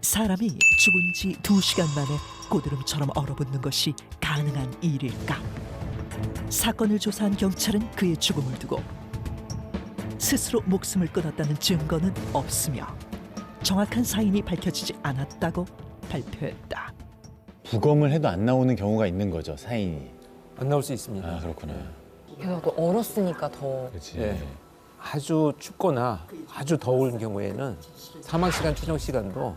사람이 죽은 지 2시간 만에 고드름처럼 얼어붙는 것이 가능한 일일까? 사건을 조사한 경찰은 그의 죽음을 두고 스스로 목숨을 끊었다는 증거는 없으며 정확한 사인이 밝혀지지 않았다고 발표했다. 부검을 해도 안 나오는 경우가 있는 거죠, 사인이. 안 나올 수 있습니다. 아, 그렇구나. 게다가 또 얼었으니까 더. 그렇지. 네. 아주 춥거나 아주 더운 경우에는 사망 시간, 추정 시간도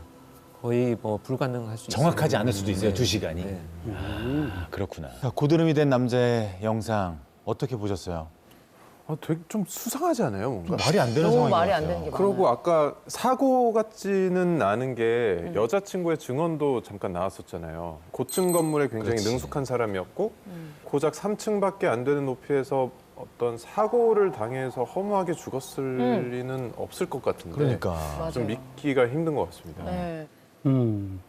거의 뭐 불가능할 수 있어요. 정확하지 않을 수도 있어요, 네. 2시간이. 네. 아, 그렇구나. 고드름이 된 남자의 영상 어떻게 보셨어요? 되게 좀 수상하지 않아요, 뭔가? 말이 안 되는 너무 상황인 말이 것 안 같아요. 되는 게 그러고 많아요. 아까 사고 같지는 않은 게 여자친구의 증언도 잠깐 나왔었잖아요. 고층 건물에 굉장히 그렇지. 능숙한 사람이었고 고작 3층밖에 안 되는 높이에서 어떤 사고를 당해서 허무하게 죽었을 리는 없을 것 같은데 그러니까. 맞아요. 좀 믿기가 힘든 것 같습니다. 네.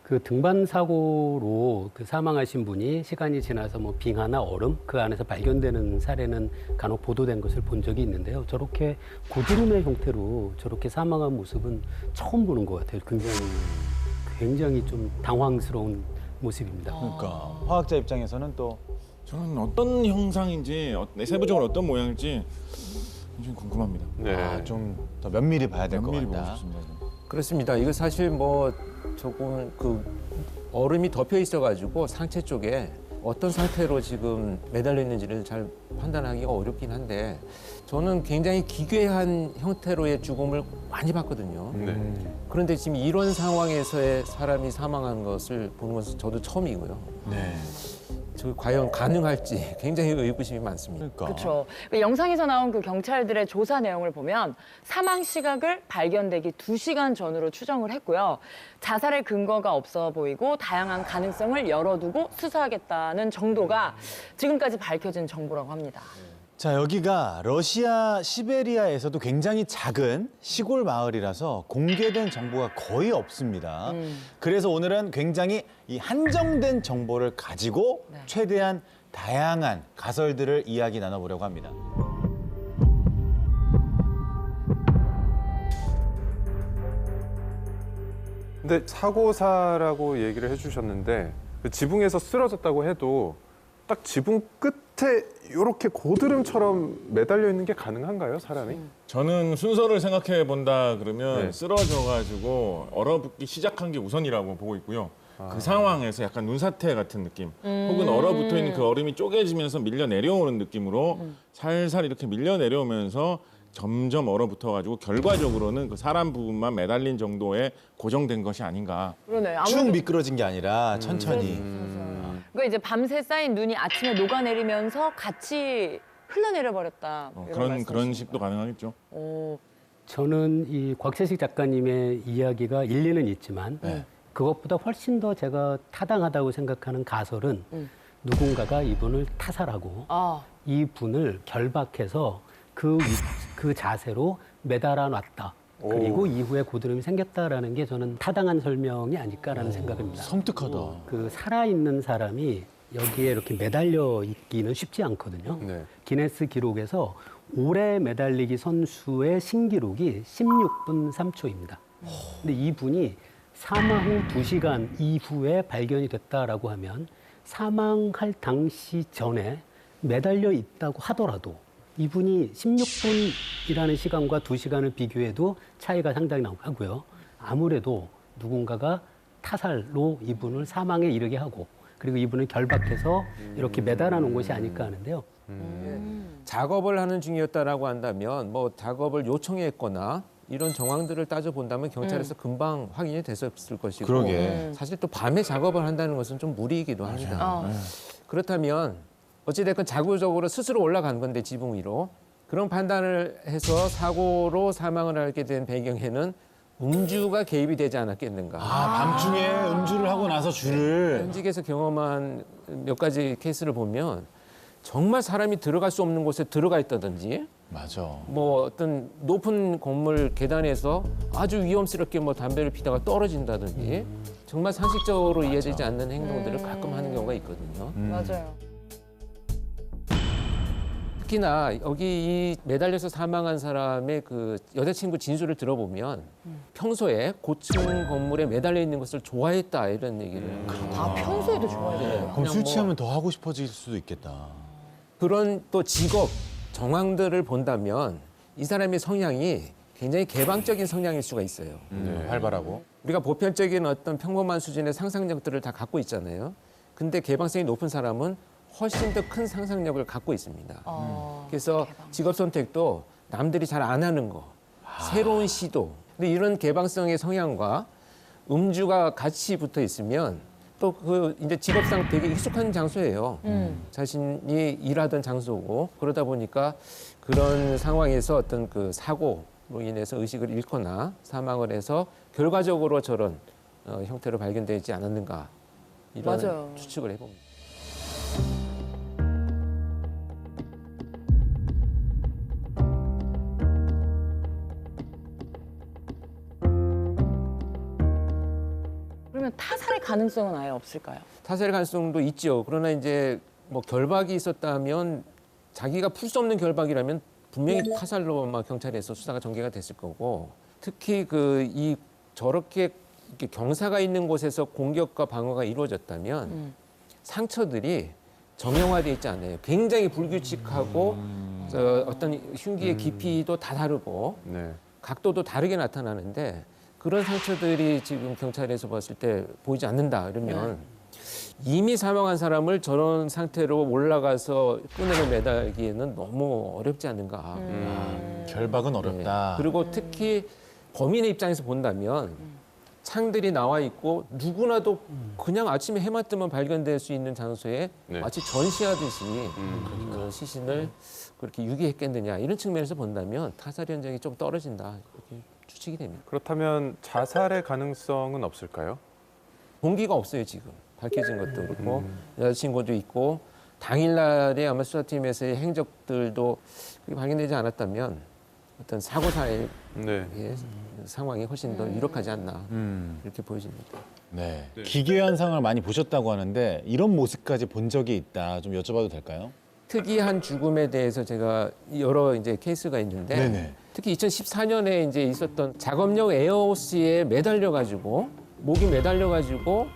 그 등반 사고로 그 사망하신 분이 시간이 지나서 뭐 빙하나 얼음 그 안에서 발견되는 사례는 간혹 보도된 것을 본 적이 있는데요. 저렇게 고드름의 형태로 저렇게 사망한 모습은 처음 보는 것 같아요. 굉장히 좀 당황스러운 모습입니다. 그러니까 화학자 입장에서는 또 저는 어떤 형상인지 세부적으로 어떤 모양일지 굉장히 궁금합니다. 네. 좀 더 면밀히 봐야 될 것 면밀히 보고 같다. 싶습니다. 그렇습니다. 이거 사실 뭐 조금 그 얼음이 덮여 있어가지고 상체 쪽에 어떤 상태로 지금 매달려 있는지를 잘 판단하기가 어렵긴 한데 저는 굉장히 기괴한 형태로의 죽음을 많이 봤거든요. 네. 그런데 지금 이런 상황에서의 사람이 사망한 것을 보는 것은 저도 처음이고요. 네. 저 과연 가능할지 굉장히 의구심이 많습니다. 그러니까. 그렇죠. 영상에서 나온 그 경찰들의 조사 내용을 보면 사망 시각을 발견되기 2시간 전으로 추정을 했고요. 자살의 근거가 없어 보이고 다양한 가능성을 열어두고 수사하겠다는 정도가 지금까지 밝혀진 정보라고 합니다. 자, 여기가 러시아 시베리아에서도 굉장히 작은 시골 마을이라서 공개된 정보가 거의 없습니다. 그래서 오늘은 굉장히 이 한정된 정보를 가지고 네. 최대한 다양한 가설들을 이야기 나눠보려고 합니다. 근데 사고사라고 얘기를 해주셨는데 그 지붕에서 쓰러졌다고 해도 딱 지붕 끝에 이렇게 고드름처럼 매달려 있는 게 가능한가요, 사람이? 저는 순서를 생각해 본다 그러면 네. 쓰러져가지고 얼어붙기 시작한 게 우선이라고 보고 있고요. 그 상황에서 약간 눈사태 같은 느낌, 혹은 얼어붙어 있는 그 얼음이 쪼개지면서 밀려 내려오는 느낌으로 살살 이렇게 밀려 내려오면서 점점 얼어붙어가지고 결과적으로는 그 사람 부분만 매달린 정도에 고정된 것이 아닌가. 그러네. 쭉 미끄러진 게 아니라 천천히. 그러니까 이제 밤새 쌓인 눈이 아침에 녹아내리면서 같이 흘러내려 버렸다. 그런 식도 가능하겠죠. 저는 이 곽재식 작가님의 이야기가 일리는 있지만 그것보다 훨씬 더 제가 타당하다고 생각하는 가설은 누군가가 이분을 타살하고 이분을 결박해서 그 자세로 매달아 놨다. 그리고 이후에 고드름이 생겼다라는 게 저는 타당한 설명이 아닐까라는 생각입니다. 섬뜩하다. 그 살아있는 사람이 여기에 이렇게 매달려 있기는 쉽지 않거든요. 네. 기네스 기록에서 오래 매달리기 선수의 신기록이 16분 3초입니다. 근데 이분이 사망 후 2시간 이후에 발견이 됐다라고 하면 사망할 당시 전에 매달려 있다고 하더라도 이분이 16분이라는 시간과 2시간을 비교해도 차이가 상당히 나고요. 아무래도 누군가가 타살로 이분을 사망에 이르게 하고 그리고 이분을 결박해서 이렇게 매달아 놓은 것이 아닐까 하는데요. 작업을 하는 중이었다라고 한다면 뭐 작업을 요청했거나 이런 정황들을 따져본다면 경찰에서 금방 확인이 됐었을 것이고 그러게. 사실 또 밤에 작업을 한다는 것은 좀 무리이기도 합니다. 그렇다면 어찌됐건 자구적으로 스스로 올라간 건데 지붕 위로 그런 판단을 해서 사고로 사망을 하게 된 배경에는 음주가 개입이 되지 않았겠는가. 밤중에 음주를 하고 나서 줄을. 현직에서 경험한 몇 가지 케이스를 보면 정말 사람이 들어갈 수 없는 곳에 들어가 있다든지 맞아. 뭐 어떤 높은 건물 계단에서 아주 위험스럽게 뭐 담배를 피다가 떨어진다든지 정말 상식적으로 이해되지 않는 행동들을 가끔 하는 경우가 있거든요. 맞아요. 특히 특히나 여기 이 매달려서 사망한 사람의 그 여자친구 진술을 들어보면 평소에 고층 건물에 매달려 있는 것을 좋아했다 이런 얘기를. 아, 평소에도 좋아해요. 그럼 술 취하면 더 하고 싶어질 수도 있겠다. 그런 또 직업 정황들을 본다면 이 사람의 성향이 굉장히 개방적인 성향일 수가 있어요. 활발하고. 우리가 보편적인 어떤 평범한 수준의 상상력들을 다 갖고 있잖아요. 근데 개방성이 높은 사람은 훨씬 더 큰 상상력을 갖고 있습니다. 그래서 직업 선택도 남들이 잘 안 하는 거, 새로운 시도. 근데 이런 개방성의 성향과 음주가 같이 붙어 있으면 또 그 이제 직업상 되게 익숙한 장소예요. 자신이 일하던 장소고 그러다 보니까 그런 상황에서 어떤 그 사고로 인해서 의식을 잃거나 사망을 해서 결과적으로 저런 형태로 발견되지 않았는가 이런 맞아요. 추측을 해봅니다. 그러면 타살의 가능성은 아예 없을까요? 타살 가능성도 있죠. 그러나 이제 뭐 결박이 있었다면 자기가 풀 수 없는 결박이라면 분명히 타살로 막 경찰에서 수사가 전개가 됐을 거고 특히 그 이 저렇게 이렇게 경사가 있는 곳에서 공격과 방어가 이루어졌다면 상처들이 정형화돼 있지 않아요. 굉장히 불규칙하고 어떤 흉기의 깊이도 다 다르고 네. 각도도 다르게 나타나는데 그런 상처들이 지금 경찰에서 봤을 때 보이지 않는다 이러면 이미 사망한 사람을 저런 상태로 올라가서 끈으로 매달기에는 너무 어렵지 않은가. 결박은 어렵다. 네. 그리고 특히 범인의 입장에서 본다면 창들이 나와 있고 누구나도 그냥 아침에 해만 뜨면 발견될 수 있는 장소에 네. 마치 전시하듯이 그 시신을 그렇게 유기했겠느냐 이런 측면에서 본다면 타살 현장이 좀 떨어진다 이렇게 추측이 됩니다. 그렇다면 자살의 가능성은 없을까요? 동기가 없어요 지금 밝혀진 것도 그렇고 여자친구도 있고 당일날에 아마 수사팀에서의 행적들도 발견되지 않았다면 어떤 사고사의 네. 상황이 훨씬 더 유력하지 않나 이렇게 보여집니다. 네. 기괴 현상을 많이 보셨다고 하는데 이런 모습까지 본 적이 있다. 좀 여쭤봐도 될까요? 특이한 죽음에 대해서 제가 여러 이제 케이스가 있는데 네네. 특히 2014년에 이제 있었던 작업용 에어호스에 매달려 가지고 목이 매달려 가지고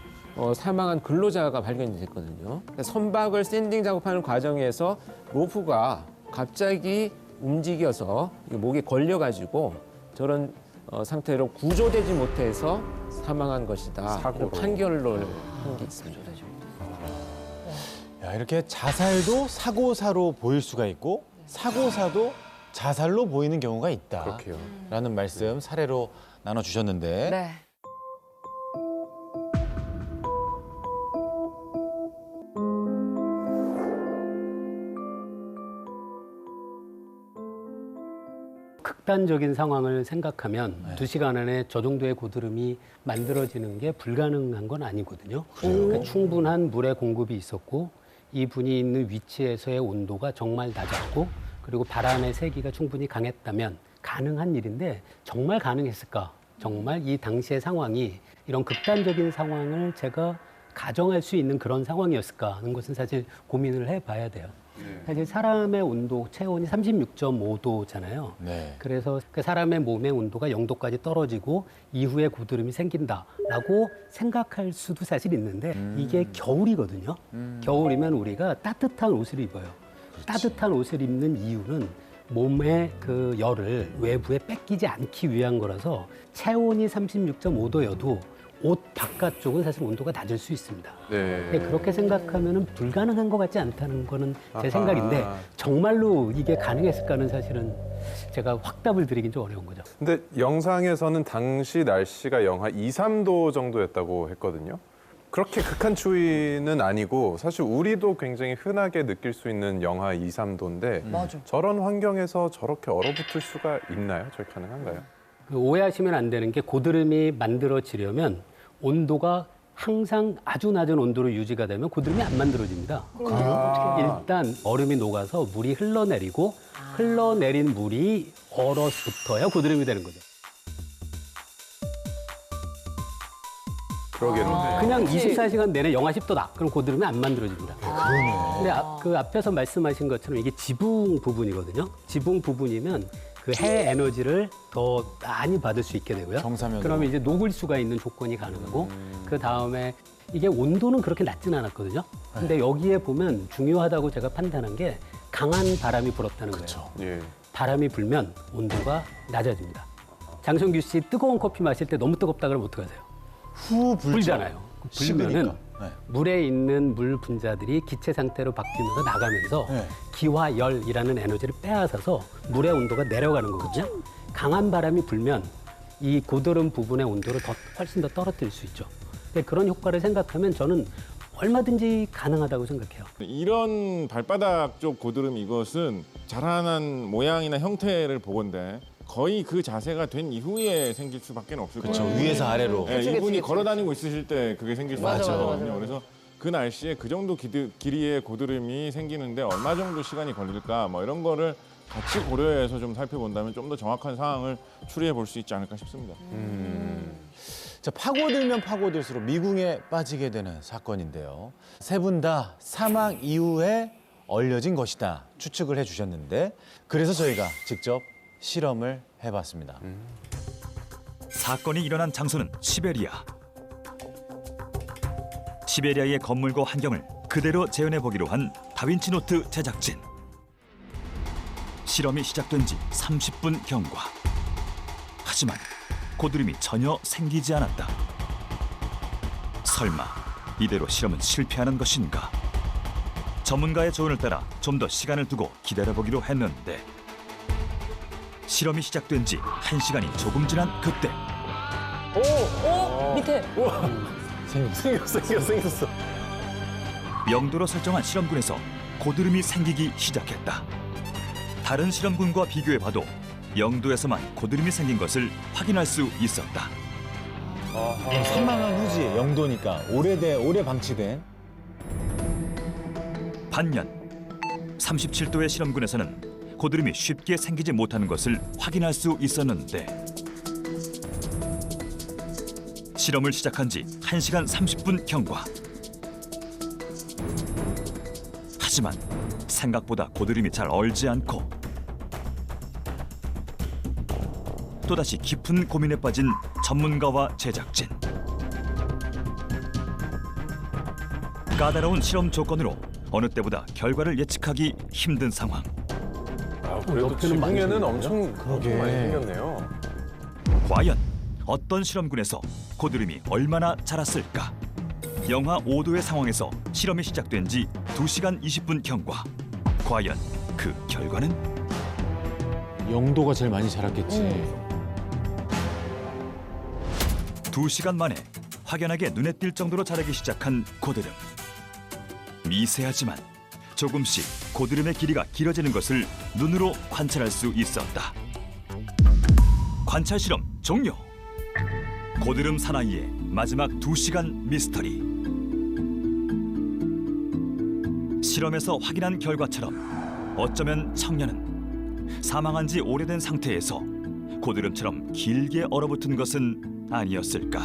사망한 근로자가 발견이 됐거든요. 그러니까 선박을 샌딩 작업하는 과정에서 로프가 갑자기 움직여서 목에 걸려 가지고 저런 상태로 구조되지 못해서 사망한 것이다. 사고로. 이런 판결을 한 게 있습니다. 야, 이렇게 자살도 사고사로 보일 수가 있고 사고사도 자살로 보이는 경우가 있다. 그렇게요. 라는 말씀 사례로 나눠주셨는데 네. 극단적인 상황을 생각하면 2시간 안에 저 정도의 고드름이 만들어지는 게 불가능한 건 아니거든요. 그러니까 충분한 물의 공급이 있었고 이분이 있는 위치에서의 온도가 정말 낮았고 그리고 바람의 세기가 충분히 강했다면 가능한 일인데 정말 가능했을까? 정말 이 당시의 상황이 이런 극단적인 상황을 제가 가정할 수 있는 그런 상황이었을까 하는 것은 사실 고민을 해봐야 돼요. 사실 사람의 온도, 체온이 36.5도잖아요. 네. 그래서 그 사람의 몸의 온도가 0도까지 떨어지고 이후에 고드름이 생긴다라고 생각할 수도 사실 있는데 이게 겨울이거든요. 겨울이면 우리가 따뜻한 옷을 입어요. 따뜻한 옷을 입는 이유는 몸의 그 열을 외부에 뺏기지 않기 위한 거라서 체온이 36.5도여도 옷 바깥쪽은 사실 온도가 낮을 수 있습니다. 네. 그렇게 생각하면 불가능한 것 같지 않다는 거는 제 아하. 생각인데 정말로 이게 가능했을까는 사실은 제가 확답을 드리긴 좀 어려운 거죠. 근데 영상에서는 당시 날씨가 영하 2, 3도 정도였다고 했거든요. 그렇게 극한 추위는 아니고 사실 우리도 굉장히 흔하게 느낄 수 있는 영하 2, 3도인데 맞아. 저런 환경에서 저렇게 얼어붙을 수가 있나요? 저게 가능한가요? 오해하시면 안 되는 게 고드름이 만들어지려면 온도가 항상 아주 낮은 온도로 유지가 되면 고드름이 안 만들어집니다. 일단 얼음이 녹아서 물이 흘러내리고 흘러내린 물이 얼어붙어야 고드름이 되는 거죠. 그러겠는데. 그냥 그치. 24시간 내내 영하 10도다. 그럼 고드름이 안 만들어집니다. 그러네. 근데 그 앞에서 말씀하신 것처럼 이게 지붕 부분이거든요. 지붕 부분이면 그 해 에너지를 더 많이 받을 수 있게 되고요. 정사면으로. 그러면 이제 녹을 수가 있는 조건이 가능하고 그 다음에 이게 온도는 그렇게 낮진 않았거든요. 근데 여기에 보면 중요하다고 제가 판단한 게 강한 바람이 불었다는 거예요. 예. 바람이 불면 온도가 낮아집니다. 장성규 씨 뜨거운 커피 마실 때 너무 뜨겁다 그러면 어떡하세요? 후 불죠. 불잖아요. 불면은 식으니까. 네. 물에 있는 물 분자들이 기체 상태로 바뀌면서 나가면서 네. 기와 열이라는 에너지를 빼앗아서 물의 온도가 내려가는 거거든요. 강한 바람이 불면 이 고드름 부분의 온도를 훨씬 더 떨어뜨릴 수 있죠. 근데 그런 효과를 생각하면 저는 얼마든지 가능하다고 생각해요. 이런 발바닥 쪽 고드름 이것은 자라난 모양이나 형태를 보건대 거의 그 자세가 된 이후에 생길 수밖에 없을 그렇죠. 거예요. 위에서 아래로. 네, 그치, 이분이 그치. 걸어 다니고 있으실 때 그게 생길 수 맞아, 있거든요. 맞아, 맞아. 그래서 그 날씨에 그 정도 길이의 고드름이 생기는데 얼마 정도 시간이 걸릴까 뭐 이런 거를 같이 고려해서 좀 살펴본다면 좀 더 정확한 상황을 추리해 볼 수 있지 않을까 싶습니다. 자, 파고들면 파고들수록 미궁에 빠지게 되는 사건인데요. 세 분 다 사망 이후에 얼려진 것이다 추측을 해주셨는데 그래서 저희가 직접 실험을 해봤습니다. 사건이 일어난 장소는 시베리아. 시베리아의 건물과 환경을 그대로 재현해 보기로 한 다빈치 노트 제작진. 실험이 시작된 지 30분 경과. 하지만 고드름이 전혀 생기지 않았다. 설마 이대로 실험은 실패하는 것인가? 전문가의 조언을 따라 좀 더 시간을 두고 기다려보기로 했는데 실험이 시작된 지 1시간이 조금 지난 그때 오, 밑에. 생겼어. 영도로 설정한 실험군에서 고드름이 생기기 시작했다. 다른 실험군과 비교해봐도 영도에서만 고드름이 생긴 것을 확인할 수 있었다. 사망한 후지 영도니까 오래 방치된. 반면 37도의 실험군에서는 고드름이 쉽게 생기지 못하는 것을 확인할 수 있었는데 실험을 시작한 지 1시간 30분 경과. 하지만 생각보다 고드름이 잘 얼지 않고 또다시 깊은 고민에 빠진 전문가와 제작진. 까다로운 실험 조건으로 어느 때보다 결과를 예측하기 힘든 상황. 그래도 옆에는 많이 지붕에는 생겼네요. 엄청 많이 생겼네요. 과연 어떤 실험군에서 고드름이 얼마나 자랐을까? 영하 5도의 상황에서 실험이 시작된 지 2시간 20분 경과. 과연 그 결과는? 영도가 제일 많이 자랐겠지. 2시간 만에 확연하게 눈에 띌 정도로 자라기 시작한 고드름. 미세하지만 조금씩 고드름의 길이가 길어지는 것을 눈으로 관찰할 수 있었다. 관찰 실험 종료. 고드름 사나이의 마지막 2시간 미스터리. 실험에서 확인한 결과처럼 어쩌면 청년은 사망한 지 오래된 상태에서 고드름처럼 길게 얼어붙은 것은 아니었을까.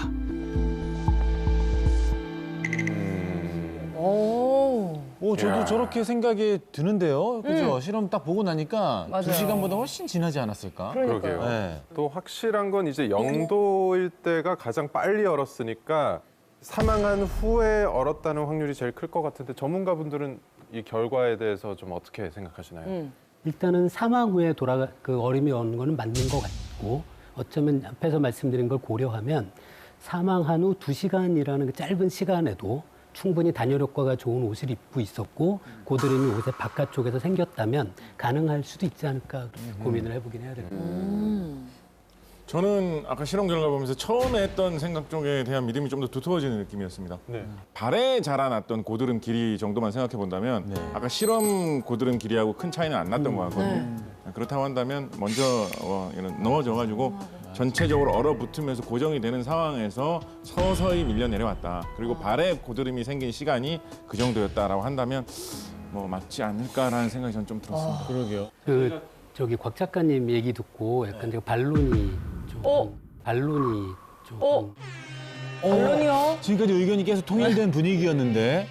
오, 저도 저렇게 생각이 드는데요. 그죠? 실험 딱 보고 나니까 맞아요. 2시간보다 훨씬 지나지 않았을까? 그러게요. 네. 또 확실한 건 이제 영도일 때가 가장 빨리 얼었으니까 사망한 후에 얼었다는 확률이 제일 클 것 같은데 전문가분들은 이 결과에 대해서 좀 어떻게 생각하시나요? 일단은 사망 후에 그 얼음이 오는 거는 맞는 것 같고 어쩌면 앞에서 말씀드린 걸 고려하면 사망한 후 2시간이라는 그 짧은 시간에도 충분히 단열 효과가 좋은 옷을 입고 있었고 고드름이 옷의 바깥쪽에서 생겼다면 가능할 수도 있지 않을까 고민을 해보긴 해야 될 것 같아요. 저는 아까 실험 결과 보면서 처음에 했던 생각 쪽에 대한 믿음이 좀 더 두터워지는 느낌이었습니다. 네. 발에 자라났던 고드름 길이 정도만 생각해 본다면 네. 아까 실험 고드름 길이하고 큰 차이는 안 났던 것 같거든요. 그렇다고 한다면 먼저 이런 넘어져가지고 전체적으로 얼어붙으면서 고정이 되는 상황에서 서서히 밀려 내려왔다. 그리고 발에 고드름이 생긴 시간이 그 정도였다라고 한다면 뭐 맞지 않을까라는 생각이 저는 좀 들었습니다. 그러게요. 저기 곽 작가님 얘기 듣고 약간 제가 반론이 좀 어? 반론이 좀 어? 언론이요? 지금까지 의견이 계속 통일된 분위기였는데.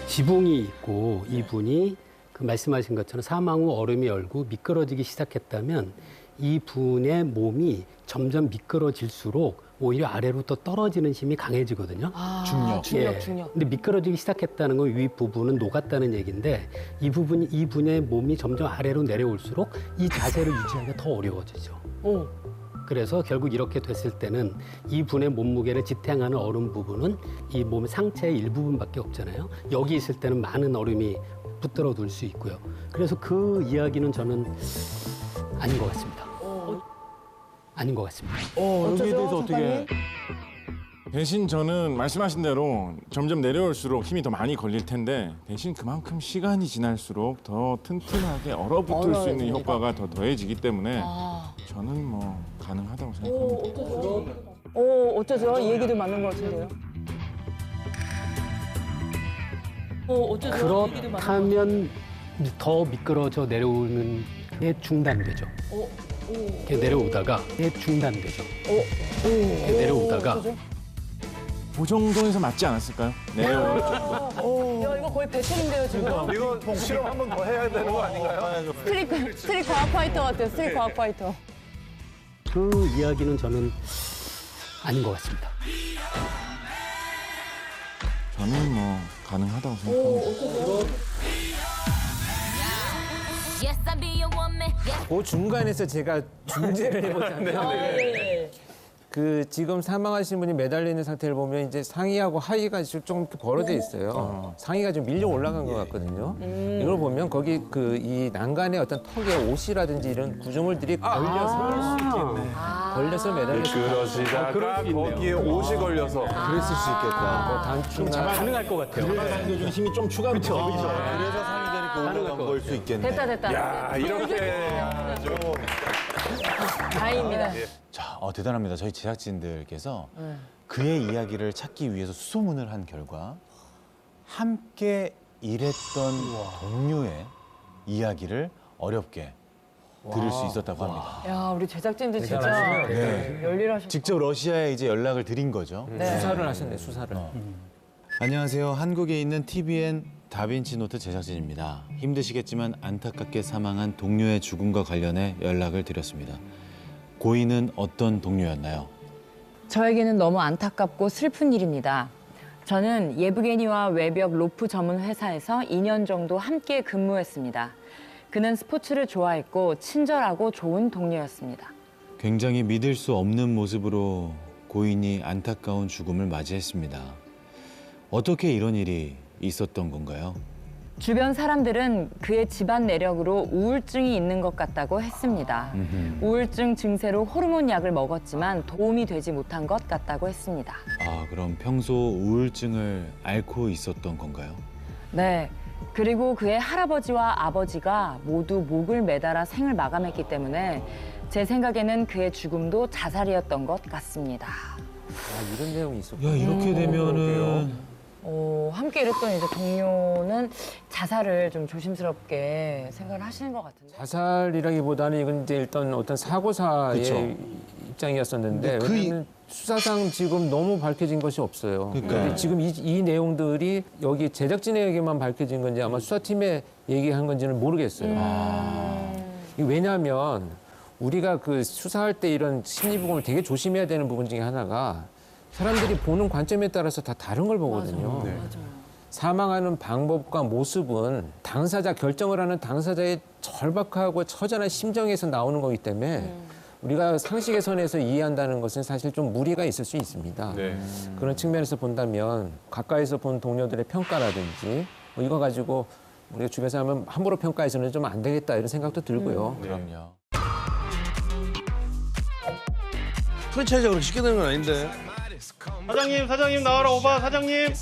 지붕이 있고 이분이 그 말씀하신 것처럼 사망 후 얼음이 얼고 미끄러지기 시작했다면 이 분의 몸이 점점 미끄러질수록 오히려 아래로 또 떨어지는 힘이 강해지거든요. 중력. 근데 미끄러지기 시작했다는 건 위 부분은 녹았다는 얘기인데 이 분의 몸이 점점 아래로 내려올수록 이 자세를 유지하기가 더 어려워지죠. 그래서 결국 이렇게 됐을 때는 이 분의 몸무게를 지탱하는 얼음 부분은 이 몸 상체의 일부분밖에 없잖아요. 여기 있을 때는 많은 얼음이 붙들어 둘 수 있고요. 그래서 그 이야기는 저는 아닌 것 같습니다. 아닌 것 같습니다. 여기에 대해서 어떻게? 대신 저는 말씀하신 대로 점점 내려올수록 힘이 더 많이 걸릴 텐데 대신 그만큼 시간이 지날수록 더 튼튼하게 얼어붙을 수 있는 효과가 더 더해지기 때문에 저는 뭐 가능하다고 생각합니다. 어쩌죠? 이 얘기도 맞는 것 같은데요. 그렇다면 더 미끄러져 내려오는 게 중단되죠. 이렇게 내려오다가 중단되죠. 이렇게 내려오다가 그 정도에서 맞지 않았을까요? 내려오는 정도. 야, 이거 거의 배틀인데요, 지금. 이거 실험 한 번 더 해야 되는 거 아닌가요? 스트릿 과학 파이터 같아요, 스트릿 과학 파이터. 그 이야기는 저는 아닌 것 같습니다. 저는 뭐 가능하다고 생각합니다. 그 중간에서 제가 중재를 해보자면 그 지금 사망하신 분이 매달려 있는 상태를 보면 이제 상의하고 하의가 좀 이렇게 벌어져 있어요. 상의가 좀 밀려 올라간 것 같거든요. 이걸 보면 거기 그 이 난간에 어떤 턱에 옷이라든지 이런 구조물들이 걸려서 걸려서 매달려 있을 그러시다가 거기에 옷이 걸려서 그랬을 수 있겠다. 단추나 가능할 것 같아요. 상대 중 힘이 좀 추가되죠. 그래서 상의가 이렇게 올라간 걸 수 있겠네. 됐다. 야, 이렇게 아주 다행입니다. 자, 대단합니다. 저희 제작진들께서 그의 이야기를 찾기 위해서 수소문을 한 결과 함께 일했던 동료의 이야기를 어렵게 들을 수 있었다고 합니다. 야, 우리 제작진들 진짜 네. 열일하셨. 직접 러시아에 이제 연락을 드린 거죠. 수사를 하셨네, 수사를. 안녕하세요. 한국에 있는 TVN 다빈치 노트 제작진입니다. 힘드시겠지만 안타깝게 사망한 동료의 죽음과 관련해 연락을 드렸습니다. 고인은 어떤 동료였나요? 저에게는 너무 안타깝고 슬픈 일입니다. 저는 예브게니와 외벽 로프 전문 회사에서 2년 정도 함께 근무했습니다. 그는 스포츠를 좋아했고 친절하고 좋은 동료였습니다. 굉장히 믿을 수 없는 모습으로 고인이 안타까운 죽음을 맞이했습니다. 어떻게 이런 일이 있었던 건가요? 주변 사람들은 그의 집안 내력으로 우울증이 있는 것 같다고 했습니다. 우울증 증세로 호르몬 약을 먹었지만 도움이 되지 못한 것 같다고 했습니다. 그럼 평소 우울증을 앓고 있었던 건가요? 네. 그리고 그의 할아버지와 아버지가 모두 목을 매달아 생을 마감했기 때문에 제 생각에는 그의 죽음도 자살이었던 것 같습니다. 이런 내용이 있었군요. 야, 이렇게 되면은 함께 일했던 이제 동료는 자살을 좀 조심스럽게 생각을 하시는 것 같은데. 자살이라기보다는 이건 이제 일단 어떤 사고사의 그쵸. 입장이었었는데 근데 왜냐면 수사상 지금 너무 밝혀진 것이 없어요. 그러니까요. 근데 지금 이 내용들이 여기 제작진에게만 밝혀진 건지 아마 수사팀에 얘기한 건지는 모르겠어요. 이게 왜냐하면 우리가 그 수사할 때 이런 심리부검을 되게 조심해야 되는 부분 중에 하나가 사람들이 보는 관점에 따라서 다 다른 걸 보거든요. 사망하는 방법과 모습은 당사자, 결정을 하는 당사자의 절박하고 처절한 심정에서 나오는 거기 때문에 우리가 상식의 선에서 이해한다는 것은 사실 좀 무리가 있을 수 있습니다. 그런 측면에서 본다면 가까이서 본 동료들의 평가라든지 뭐 이거 가지고 우리가 주변에서 하면 함부로 평가해서는 좀 안 되겠다 이런 생각도 들고요. 그럼요. 프랜차이즈가 그렇게 쉽게 되는 건 아닌데. 사장님 나와라 오바 사장님.